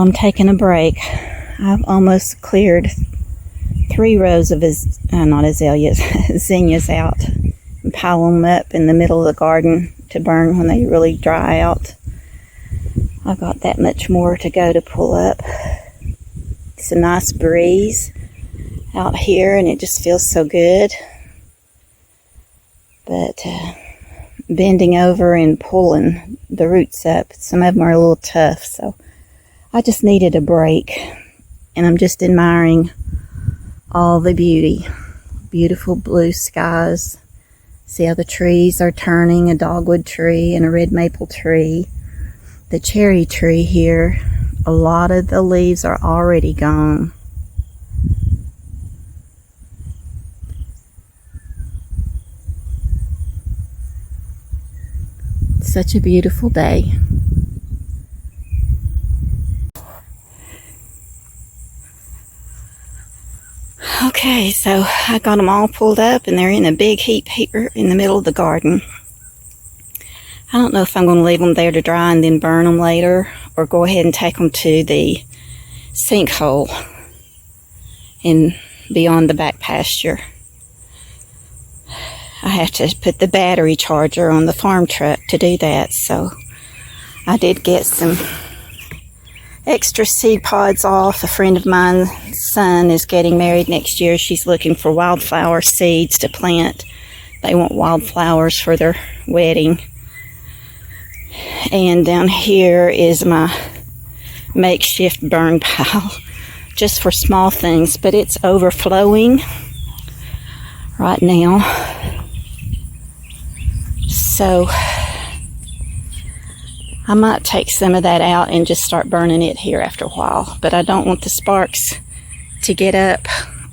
I'm taking a break. I've almost cleared 3 rows of not azaleas, zinnias out, and pile them up in the middle of the garden to burn when they really dry out. I've got that much more to go to pull up. It's a nice breeze out here and it just feels so good. But bending over and pulling the roots up, some of them are a little tough, so I just needed a break. And I'm just admiring all the beauty. Beautiful blue skies. See how the trees are turning, a dogwood tree and a red maple tree. The cherry tree here, a lot of the leaves are already gone. Such a beautiful day. Okay, so I got them all pulled up and they're in a big heap here in the middle of the garden. I don't know if I'm going to leave them there to dry and then burn them later, or go ahead and take them to the sinkhole and beyond the back pasture. I have to put the battery charger on the farm truck to do that, so I did get some extra seed pods off. A friend of mine's son is getting married next year. She's looking for wildflower seeds to plant. They want wildflowers for their wedding. And down here is my makeshift burn pile, just for small things, but it's overflowing right now. So I might take some of that out and just start burning it here after a while. But I don't want the sparks to get up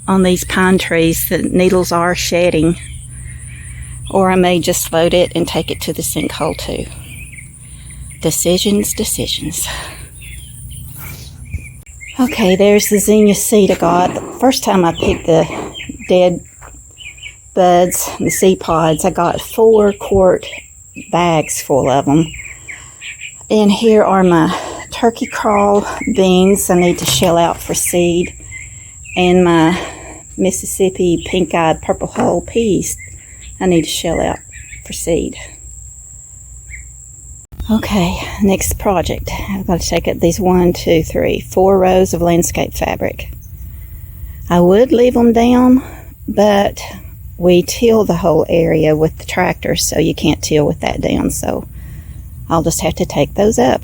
on these pine trees. The needles are shedding. Or I may just load it and take it to the sinkhole too. Decisions. Okay, there's the zinnia seed I got. The first time I picked the dead buds, the seed pods, I got 4-quart bags full of them. And here are my turkey crawl beans I need to shell out for seed, and my Mississippi pink-eyed purple hull peas I need to shell out for seed. Okay, next project. I've got to take up these 4 rows of landscape fabric. I would leave them down, but we till the whole area with the tractor, so you can't till with that down, so I'll just have to take those up.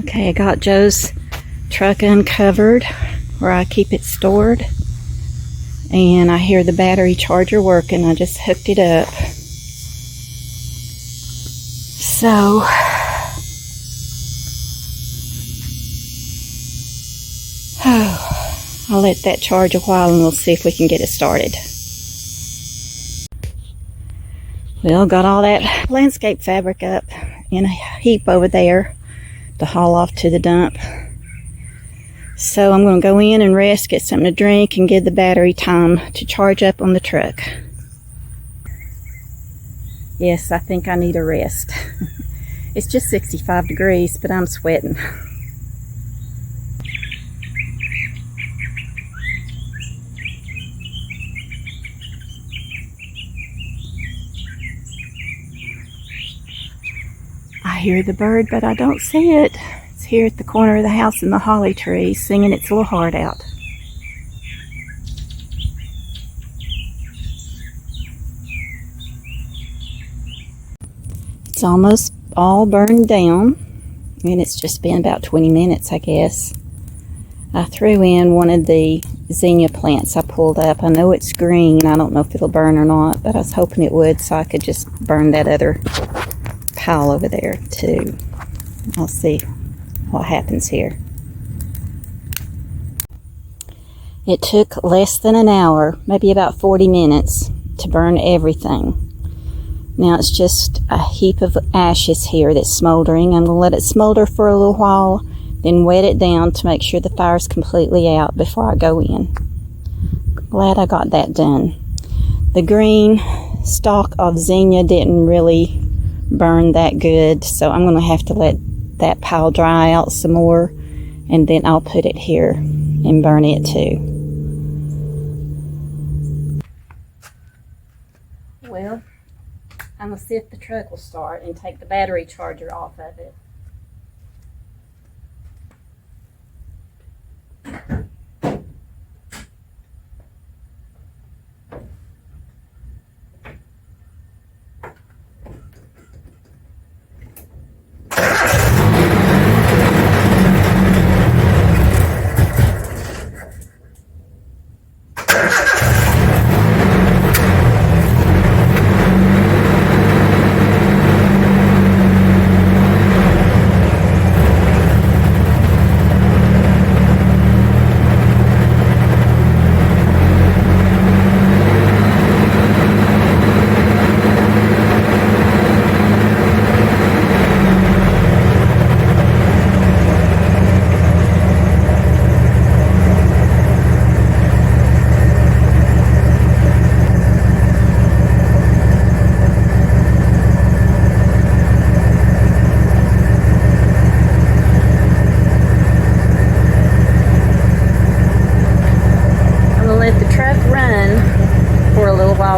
Okay, I got Joe's truck uncovered where I keep it stored, and I hear the battery charger working. I just hooked it up. So I'll let that charge a while and we'll see if we can get it started. Well, got all that landscape fabric up in a heap over there to haul off to the dump. So I'm going to go in and rest, get something to drink, and give the battery time to charge up on the truck. Yes, I think I need a rest. It's just 65 degrees, but I'm sweating. I hear the bird, but I don't see it. It's here at the corner of the house in the holly tree, singing its little heart out. It's almost all burned down, and it's just been about 20 minutes, I guess. I threw in one of the zinnia plants I pulled up. I know it's green. I don't know if it'll burn or not, but I was hoping it would, so I could just burn that other pile over there too. I'll see what happens here. It took less than an hour, maybe about 40 minutes, to burn everything. Now it's just a heap of ashes here that's smoldering. I'm going to let it smolder for a little while, then wet it down to make sure the fire's completely out before I go in. Glad I got that done. The green stalk of zinnia didn't really burn that good, so I'm going to have to let that pile dry out some more, and then I'll put it here and burn it too. Well, I'm going to see if the truck will start and take the battery charger off of it.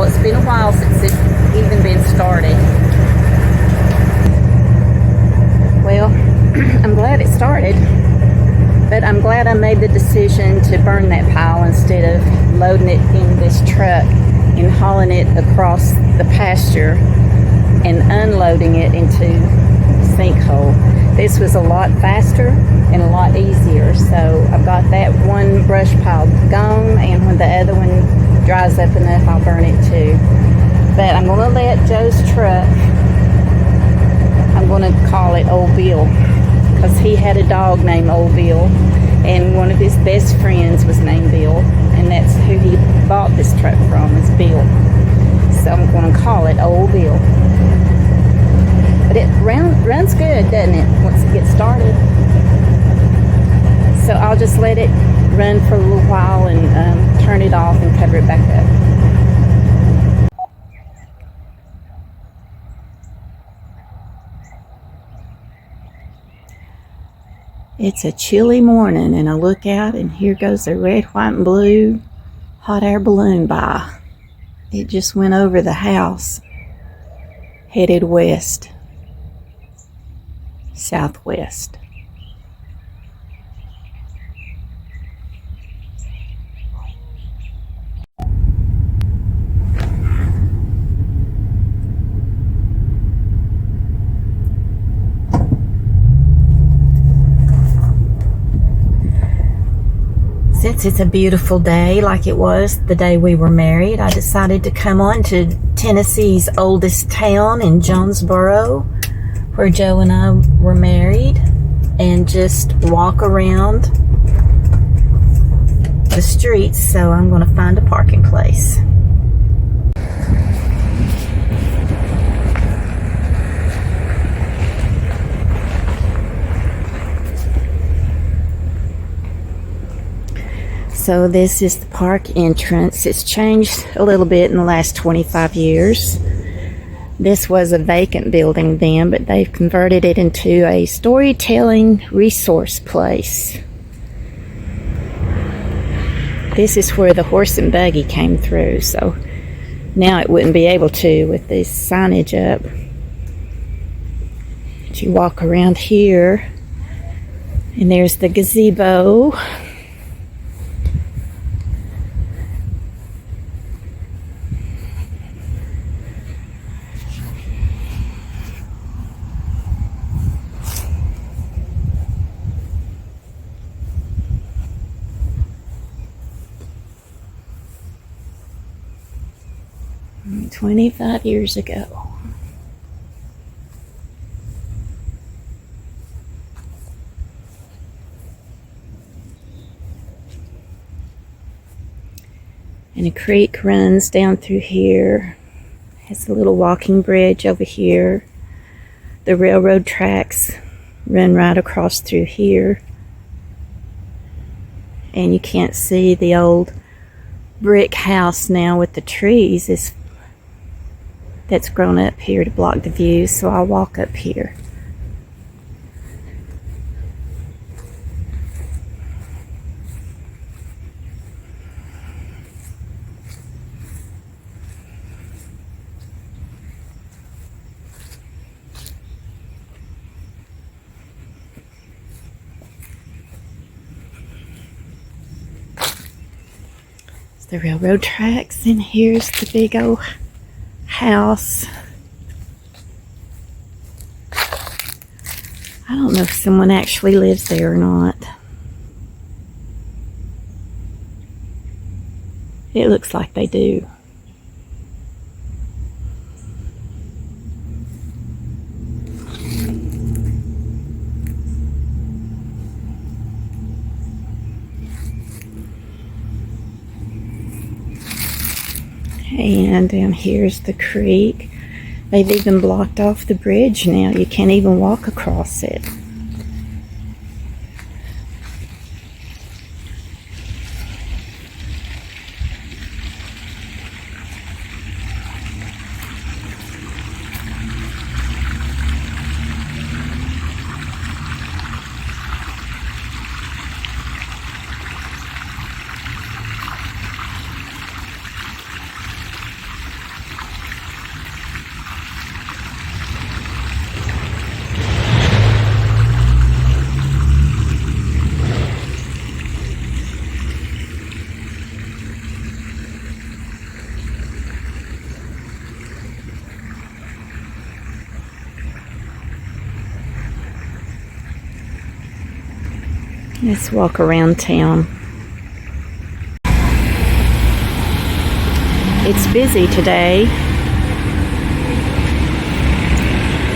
It's been a while since it's even been started. Well, I'm glad it started, but I'm glad I made the decision to burn that pile instead of loading it in this truck and hauling it across the pasture and unloading it into the sinkhole. This was a lot faster and a lot easier, so I've got that one brush pile gone, and when the other one dries up enough, I'll burn it too. But I'm going to let Joe's truck, I'm going to call it Old Bill, because he had a dog named Old Bill, and one of his best friends was named Bill, and that's who he bought this truck from, is Bill. So I'm going to call it Old Bill. But it runs good, doesn't it, once it gets started? So I'll just let it run for a little while and turn it off and cover it back up. It's a chilly morning, and I look out, and here goes a red, white, and blue hot air balloon by. It just went over the house, headed west, southwest. Since it's a beautiful day like it was the day we were married, I decided to come on to Tennessee's oldest town in Jonesboro, where Joe and I were married, and just walk around the streets. So I'm going to find a parking place. So this is the park entrance. It's changed a little bit in the last 25 years. This was a vacant building then, but they've converted it into a storytelling resource place. This is where the horse and buggy came through, so now it wouldn't be able to with this signage up. But you walk around here, and there's the gazebo. Mm, 25 years ago. And a creek runs down through here. Has a little walking bridge over here. The railroad tracks run right across through here. And you can't see the old brick house now with the trees that's grown up here to block the view, so I'll walk up here. the railroad tracks, and here's the big old house. I don't know if someone actually lives there or not. It looks like they do. And down here's the creek. They've even blocked off the bridge now. You can't even walk across it. Let's walk around town. It's busy today.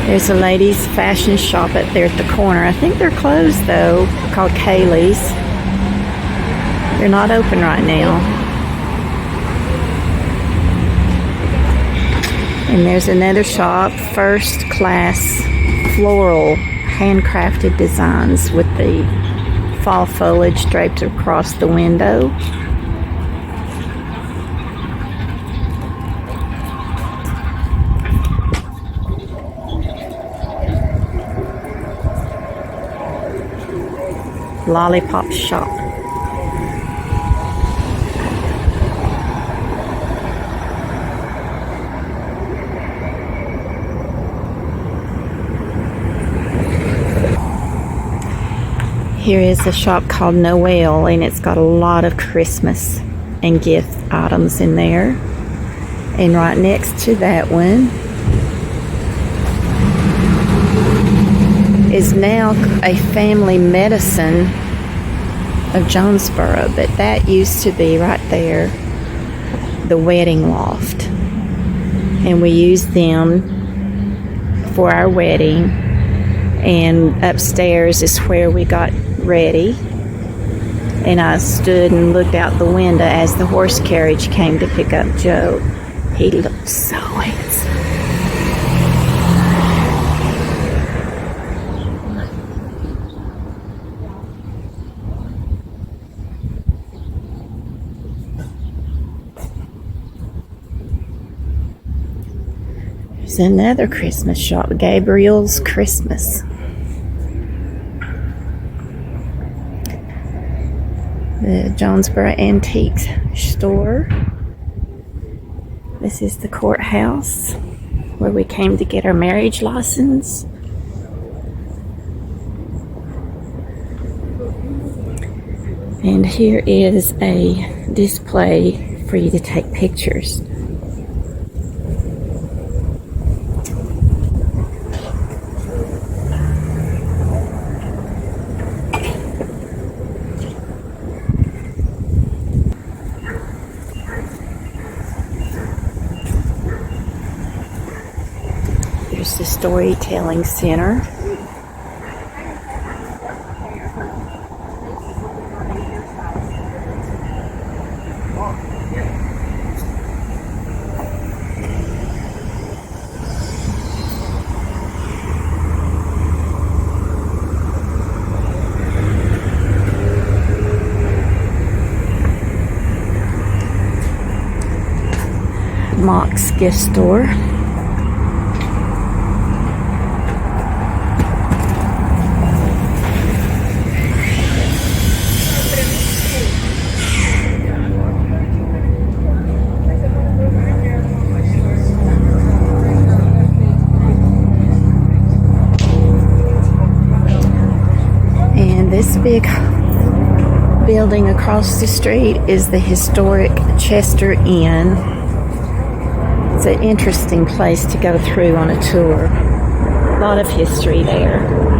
There's a ladies' fashion shop up there at the corner. I think they're closed though, called Kaylee's. They're not open right now. And there's another shop, First Class Floral, handcrafted designs with the fall foliage draped across the window. Lollipop shop. Here is a shop called Noel, and it's got a lot of Christmas and gift items in there. And right next to that one is now a family medicine of Jonesboro, but that used to be right there, the wedding loft. And we used them for our wedding. And upstairs is where we got ready. And I stood and looked out the window as the horse carriage came to pick up Joe. He looked so handsome. There's another Christmas shop, Gabriel's Christmas. The Jonesboro Antiques store. This is the courthouse where we came to get our marriage license. And here is a display for you to take pictures. Here's the storytelling center. Mock's gift store. And this big building across the street is the historic Chester Inn. It's an interesting place to go through on a tour. A lot of history there.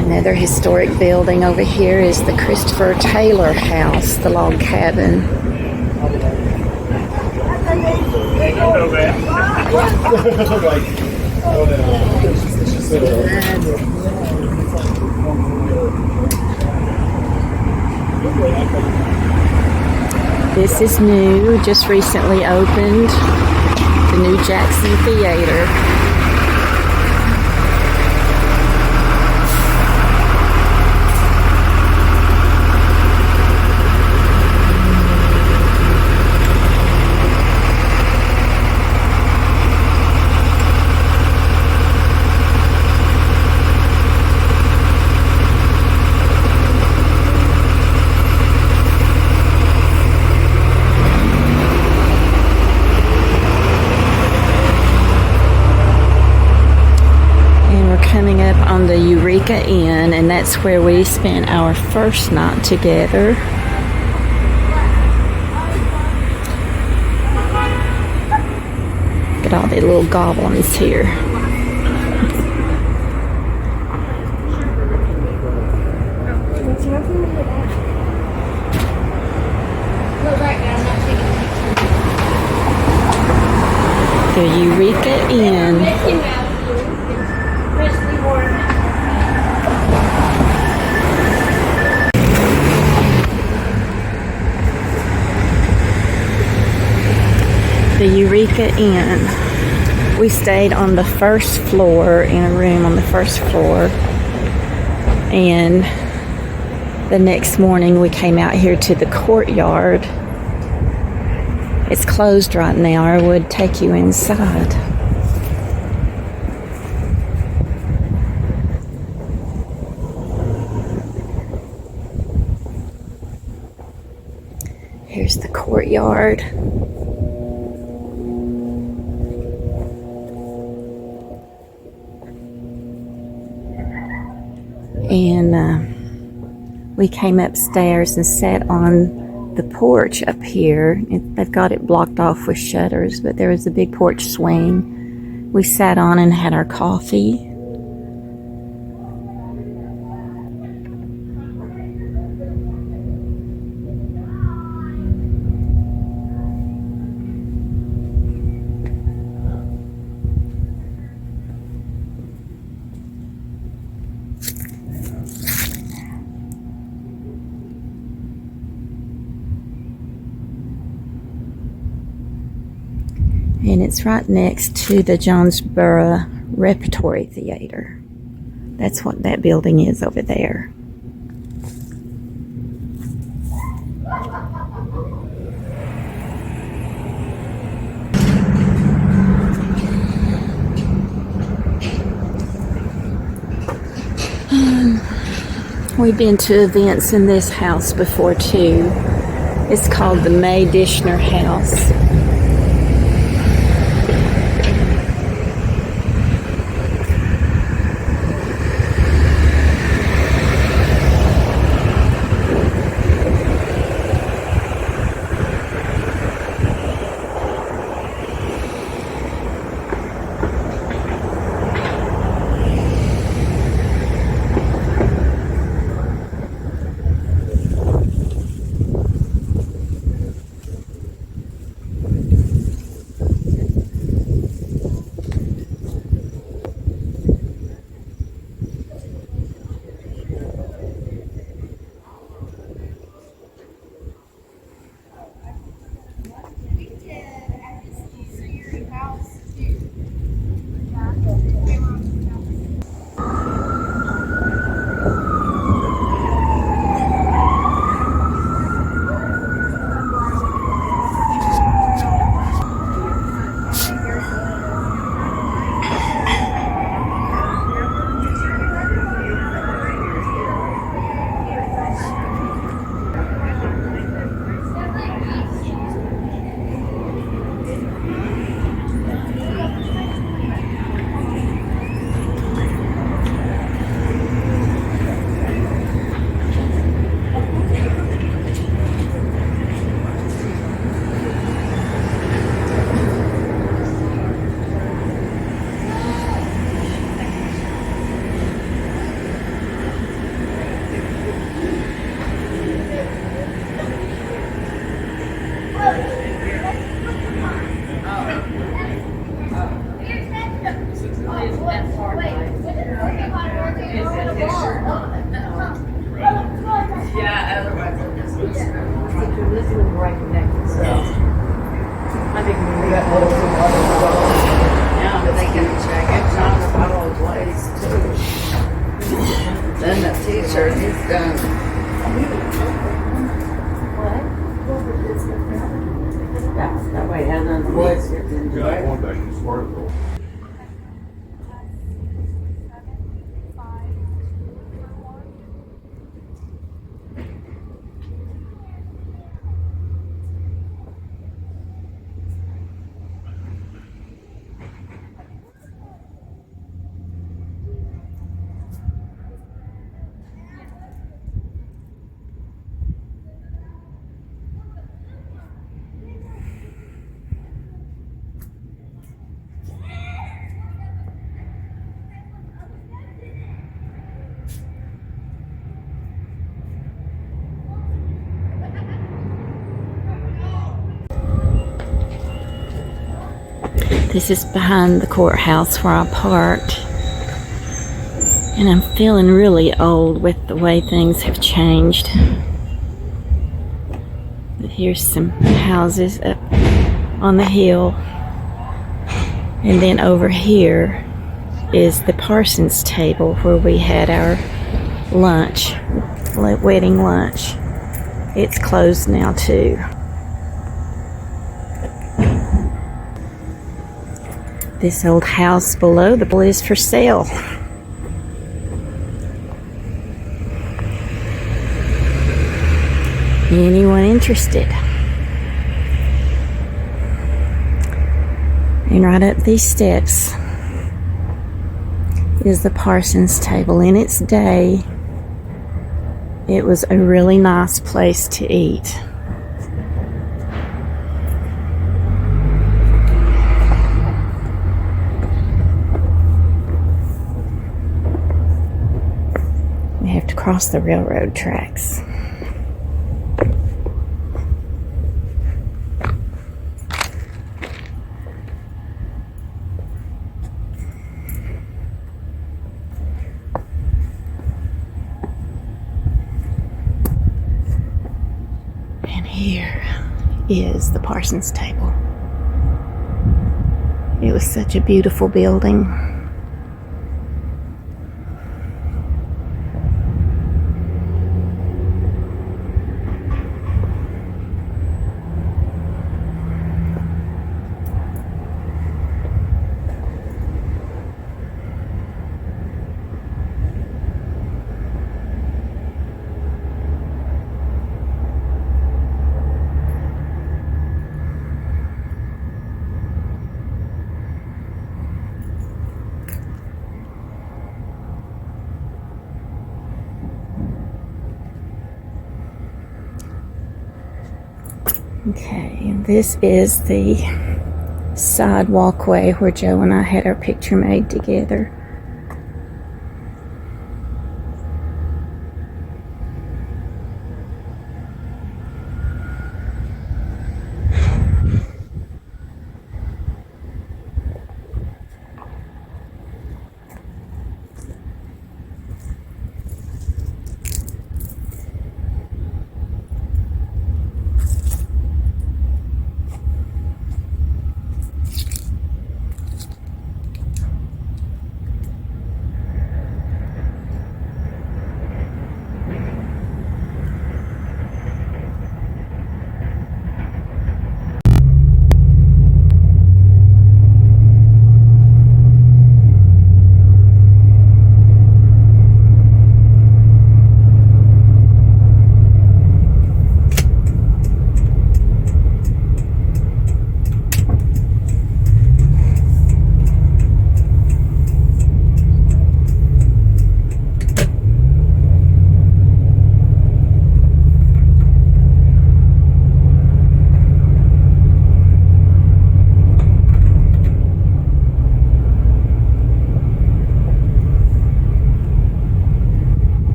Another historic building over here is the Christopher Taylor House, the log cabin. This is new, just recently opened, the new Jackson Theater. Coming up on the Eureka Inn, and that's where we spent our first night together. Look at all the little goblins here. The Eureka Inn. The Eureka Inn. We stayed on the first floor, in a room on the first floor, and the next morning we came out here to the courtyard. It's closed right now. I would take you inside. Here's the courtyard. And we came upstairs and sat on the porch up here. They've got it blocked off with shutters, but there was a big porch swing. We sat on and had our coffee. And it's right next to the Jonesboro Repertory Theater. That's what that building is over there. We've been to events in this house before too. It's called the May Dishner House. Yeah, otherwise it just looks this one right connected, so I think we got little yeah, but they can check it. John about all the ways too. Then the t-shirt is done. Yeah, that way and then the boys get to enjoy it. One back in Spartanville. This is behind the courthouse where I parked. And I'm feeling really old with the way things have changed. But here's some houses up on the hill. And then over here is the Parsons table where we had our lunch, wedding lunch. It's closed now too. This old house below the pool is for sale. Anyone interested? And right up these steps is the Parsons table. In its day, it was a really nice place to eat. We have to cross the railroad tracks. And here is the Parsons table. It was such a beautiful building. Okay, and this is the side walkway where Joe and I had our picture made together.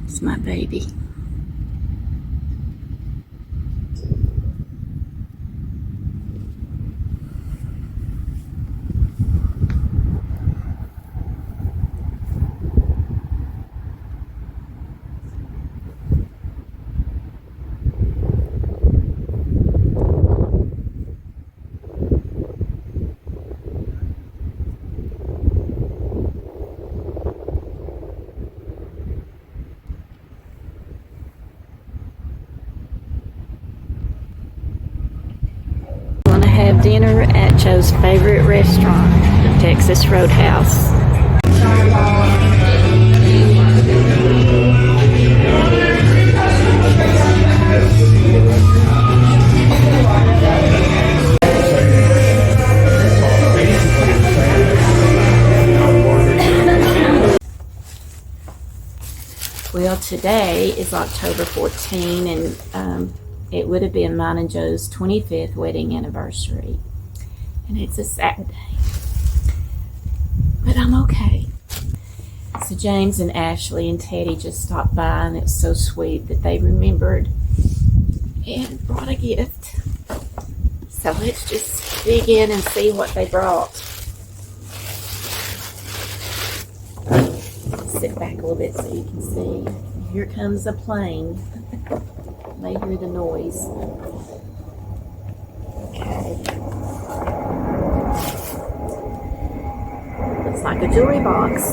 It's my baby. have dinner at Joe's favorite restaurant, the Texas Roadhouse. Well, today is October 14, and it would have been mine and Joe's 25th wedding anniversary. And it's a Saturday. But I'm okay. So James and Ashley and Teddy just stopped by, and it's so sweet that they remembered and brought a gift. So let's just dig in and see what they brought. Sit back a little bit so you can see. Here comes a plane. You may hear the noise. Okay. Looks like a jewelry box.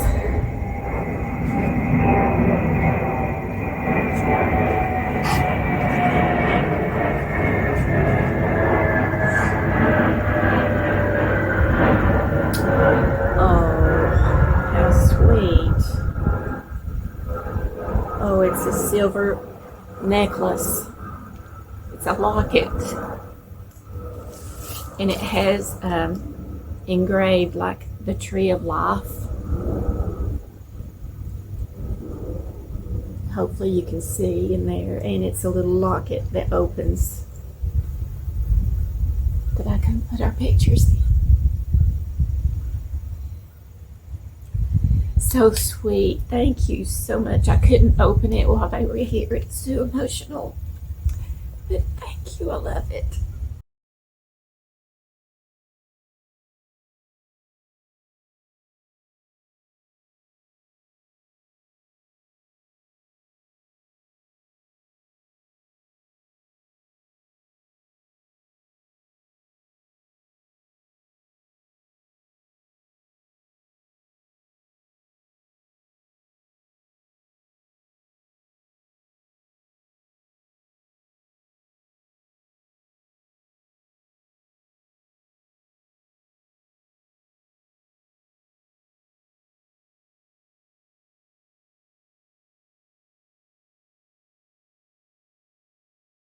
Oh, it's a silver necklace. It's a locket. And it has engraved like the tree of life. Hopefully you can see in there. And it's a little locket that opens. That I can put our pictures in. So sweet. Thank you so much. I couldn't open it while they were here. It's too emotional. But thank you. I love it.